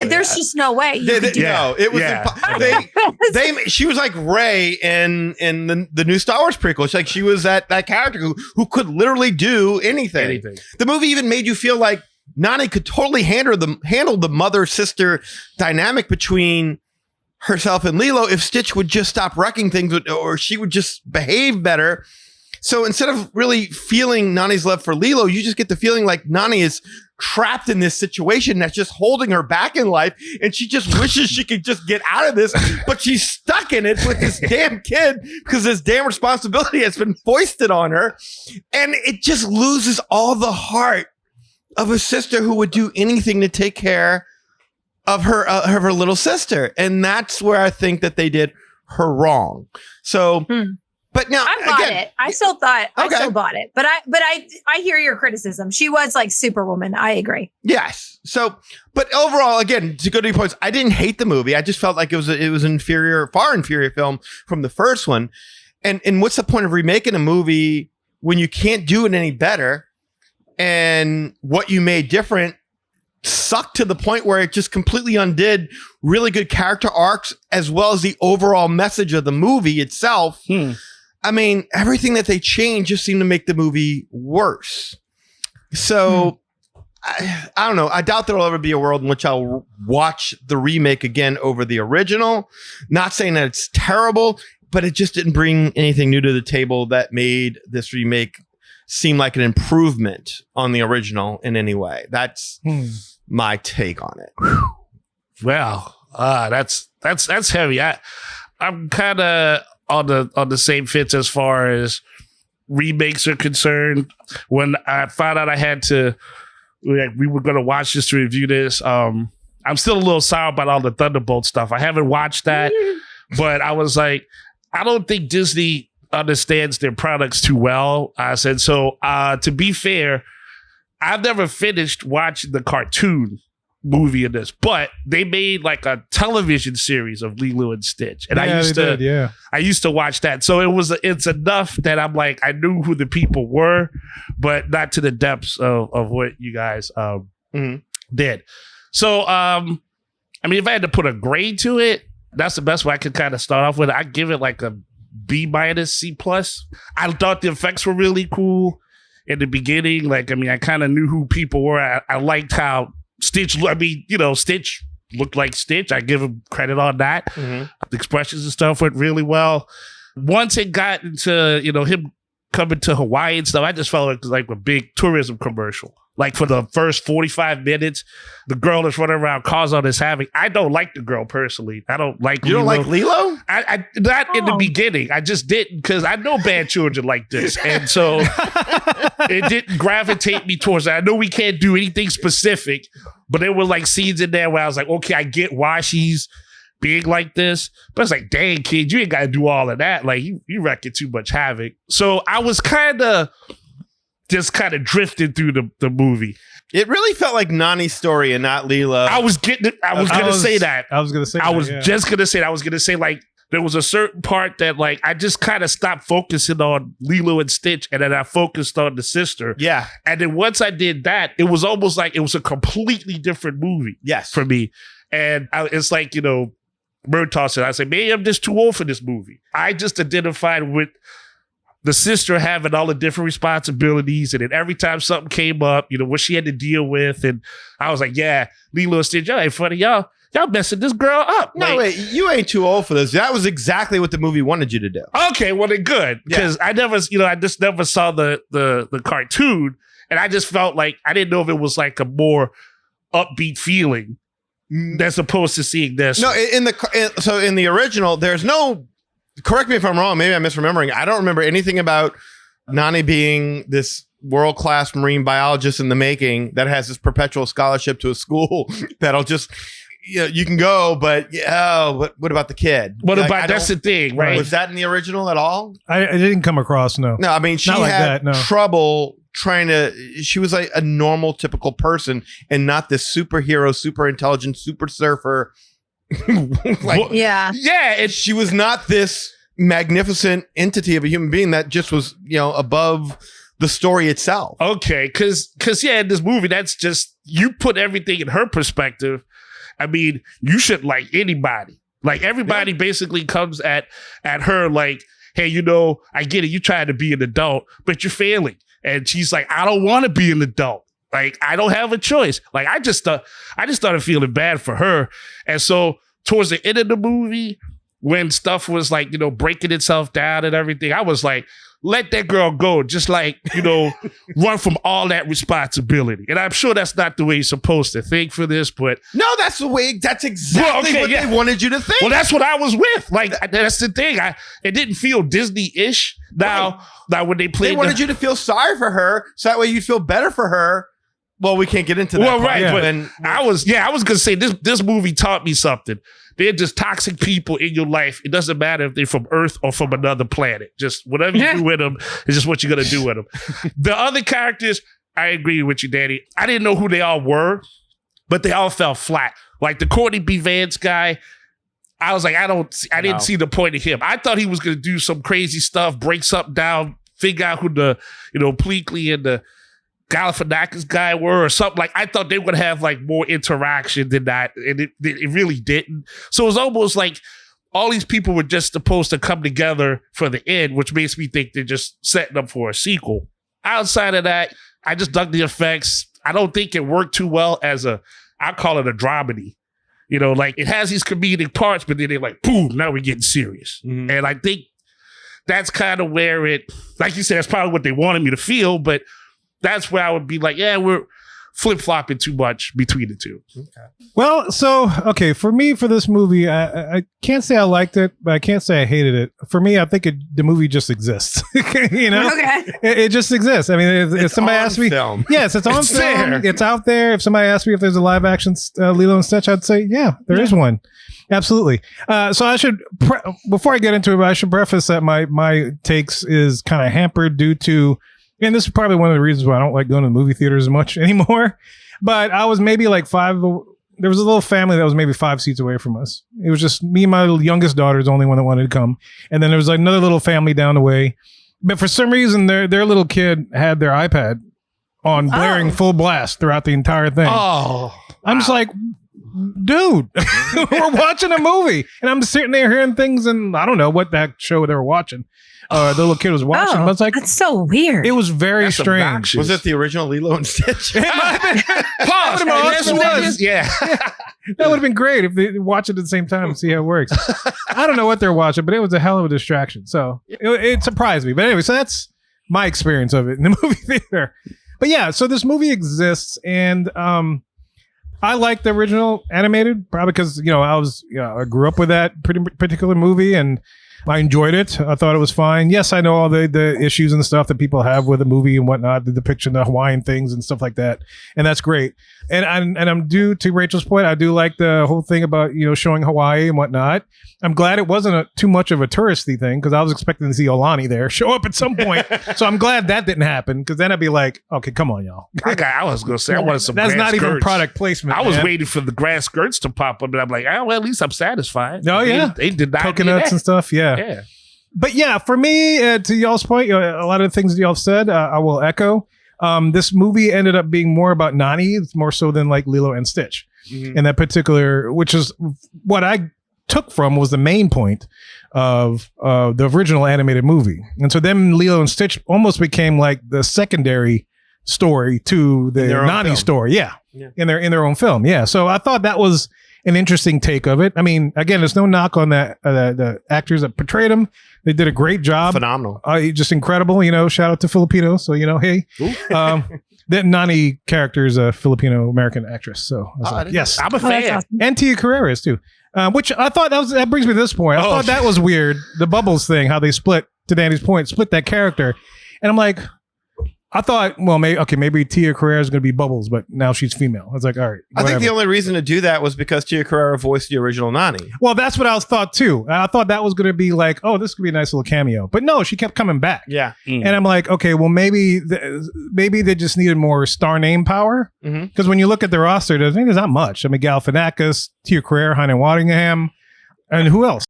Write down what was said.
There's just no way. No, it was she was like Rey in the new Star Wars prequel. It's like she was that character who could literally do anything. The movie even made you feel like Nani could totally handle the mother-sister dynamic between herself and Lilo if Stitch would just stop wrecking things or she would just behave better. So instead of really feeling Nani's love for Lilo, you just get the feeling like Nani is trapped in this situation that's just holding her back in life, and she just wishes she could just get out of this, but she's stuck in it with this damn kid because this damn responsibility has been foisted on her, and it just loses all the heart of a sister who would do anything to take care of her little sister, and that's where I think that they did her wrong. So. But now I bought it. I still bought it. But I hear your criticism. She was like Superwoman. I agree. Yes. So, but overall, again, to go to your points, I didn't hate the movie. I just felt like it was an far inferior film from the first one. And what's the point of remaking a movie when you can't do it any better? And what you made different sucked to the point where it just completely undid really good character arcs as well as the overall message of the movie itself. I mean, everything that they changed just seemed to make the movie worse. So, I don't know. I doubt there'll ever be a world in which I'll watch the remake again over the original. Not saying that it's terrible, but it just didn't bring anything new to the table that made this remake seem like an improvement on the original in any way. That's my take on it. Well, that's heavy. I'm kind of on the same fence as far as remakes are concerned. When I found out I had to, we were going to watch this to review this. I'm still a little sour about all the Thunderbolt stuff. I haven't watched that, but I was like, I don't think Disney understands their products too well. I said, so to be fair, I've never finished watching the cartoon movie in this, but they made like a television series of Lilo and Stitch, and I used to watch that. So it's enough that I'm like, I knew who the people were, but not to the depths of what you guys did. So I mean, if I had to put a grade to it, that's the best way I could kind of start off with. I give it like a B- C+. I thought the effects were really cool in the beginning. Like, I mean, I kind of knew who people were. I liked how Stitch looked like Stitch. I give him credit on that. The expressions and stuff went really well. Once it got into, him coming to Hawaii and stuff, I just felt like a big tourism commercial. Like for the first 45 minutes, the girl is running around Kazan is having. I don't like the girl personally. I don't like You Lilo. Don't like Lilo? I not in the beginning. I just didn't because I know bad children like this. And so it didn't gravitate me towards that. I know we can't do anything specific, but there were like scenes in there where I was like, okay, I get why she's being like this. But it's like, dang, kid, you ain't got to do all of that. Like, you wrecking too much havoc. So I was kind of drifted through the movie. It really felt like Nani's story and not Lilo. I was just gonna say like there was a certain part that like I just kind of stopped focusing on Lilo and Stitch, and then I focused on the sister. Yeah. And then once I did that, it was almost like it was a completely different movie. Yes. For me. And it's like, Murtaugh said, I said, maybe I'm just too old for this movie. I just identified with the sister having all the different responsibilities, and then every time something came up, what she had to deal with, and I was like, yeah, Lilo and Stitch, y'all ain't funny, y'all messing this girl up. No, wait, you ain't too old for this. That was exactly what the movie wanted you to do. Okay, well then good, because I just never saw the cartoon, and I just felt like I didn't know if it was like a more upbeat feeling as opposed to seeing this. No, in the original, there's no. Correct me if I'm wrong. Maybe I'm misremembering. I don't remember anything about Nani being this world-class marine biologist in the making that has this perpetual scholarship to a school that'll just, you can go, but what about the kid? That's the thing, right? Was that in the original at all? I didn't come across, no. No, I mean, she had trouble she was like a normal, typical person and not this superhero, super intelligent, super surfer. And she was not this magnificent entity of a human being that just was above the story itself. Okay, because in this movie, that's just, you put everything in her perspective, I mean, you should like anybody. Like everybody basically comes at her like, hey, you know, I get it. You trying to be an adult, but you're failing. And she's like, I don't want to be an adult. Like, I don't have a choice. Like, I just started feeling bad for her. And so towards the end of the movie, when stuff was like, you know, breaking itself down and everything, I was like, let that girl go. Just like, you know, run from all that responsibility. And I'm sure that's not the way you're supposed to think for this, but. No, that's exactly what they wanted you to think. Well, that's what I was with. Like, that's the thing. It didn't feel Disney-ish. Now when they played. They wanted you to feel sorry for her, so that way you'd feel better for her. Well, we can't get into that. Well, right. Yeah. But I was going to say this movie taught me something. They're just toxic people in your life. It doesn't matter if they're from Earth or from another planet. Just whatever you do with them is just what you're going to do with them. The other characters, I agree with you, Danny. I didn't know who they all were, but they all fell flat. Like the Courtney B. Vance guy, I was like, I didn't see the point of him. I thought he was going to do some crazy stuff, break something down, figure out who the, you know, Pleakley and the Galifianakis guy were or something. Like, I thought they would have like more interaction than that, and it really didn't. So it was almost like all these people were just supposed to come together for the end, which makes me think they're just setting up for a sequel. Outside of that, I just dug the effects. I don't think it worked too well as I call it a dramedy. You know, like it has these comedic parts, but then they're like, boom, now we're getting serious. Mm-hmm. And I think that's kind of where it, like you said, that's probably what they wanted me to feel, but that's where I would be like, yeah, we're flip-flopping too much between the two. Okay. Well, for me, for this movie, I can't say I liked it, but I can't say I hated it. For me, I think the movie just exists. You know? Okay. It just exists. I mean, if somebody asks me, film. Yes, it's on film. There. It's out there. If somebody asks me if there's a live action Lilo and Stitch, I'd say, yeah, there is one. Absolutely. So I should, before I get into it, I should preface that my takes is kind of hampered due to, and this is probably one of the reasons why I don't like going to the movie theaters as much anymore. But I was maybe like there was a little family that was maybe 5 seats away from us. It was just me and my youngest daughter is the only one that wanted to come. And then there was like another little family down the way. But for some reason, their little kid had their iPad on blaring full blast throughout the entire thing. Oh, I'm just like, dude, we're watching a movie. And I'm just sitting there hearing things, and I don't know what that show they were watching. The little kid was watching. But I was like, that's so weird. It was very strange. Obnoxious. Was it the original Lilo and Stitch? It might have been. Pause. Yeah. That would have been great if they watch it at the same time and see how it works. I don't know what they're watching, but it was a hell of a distraction. So it surprised me. But anyway, so that's my experience of it in the movie theater. But yeah, so this movie exists, and I like the original animated, probably because I grew up with that particular movie, and I enjoyed it. I thought it was fine. Yes, I know all the issues and stuff that people have with the movie and whatnot, the depiction of Hawaiian things and stuff like that, and that's great. And I'm due to Rachel's point. I do like the whole thing about showing Hawaii and whatnot. I'm glad it wasn't too much of a touristy thing, because I was expecting to see Olani there show up at some point. So I'm glad that didn't happen, because then I'd be like, okay, come on, y'all. I was gonna say I wanted some. That's grass not even skirts. product placement. I was waiting for the grass skirts to pop up, and I'm like, oh well, at least I'm satisfied. Oh yeah, they did not coconuts and stuff. Yeah. But yeah, for me, to y'all's point, a lot of the things that y'all said, I will echo. This movie ended up being more about Nani, more so than like Lilo and Stitch. Mm-hmm. In that particular, which is what I took from was the main point of the original animated movie. And so then Lilo and Stitch almost became like the secondary story to the Nani story. Yeah. In their own film. Yeah. So I thought that was an interesting take of it. I mean, again, there's no knock on the actors that portrayed him. They did a great job. Phenomenal. Just incredible. Shout out to Filipino. So, hey, that Nani character is a Filipino American actress. So I was like, yes, I'm a fan. Awesome. And Tia Carrera is too. Which I thought that brings me to this point. I thought that was weird. The Bubbles thing, how they split, to Danny's point, split that character. And I'm like, I thought, well, maybe Tia Carrera is going to be Bubbles, but now she's female. I was like, all right. Whatever. I think the only reason to do that was because Tia Carrera voiced the original Nani. Well, that's what I thought too. I thought that was going to be like, oh, this could be a nice little cameo. But no, she kept coming back. Yeah. And I'm like, okay, well, maybe they just needed more star name power. Because when you look at the roster, there's not much. I mean, Galifianakis, Tia Carrera, Heine Waddingham, and who else?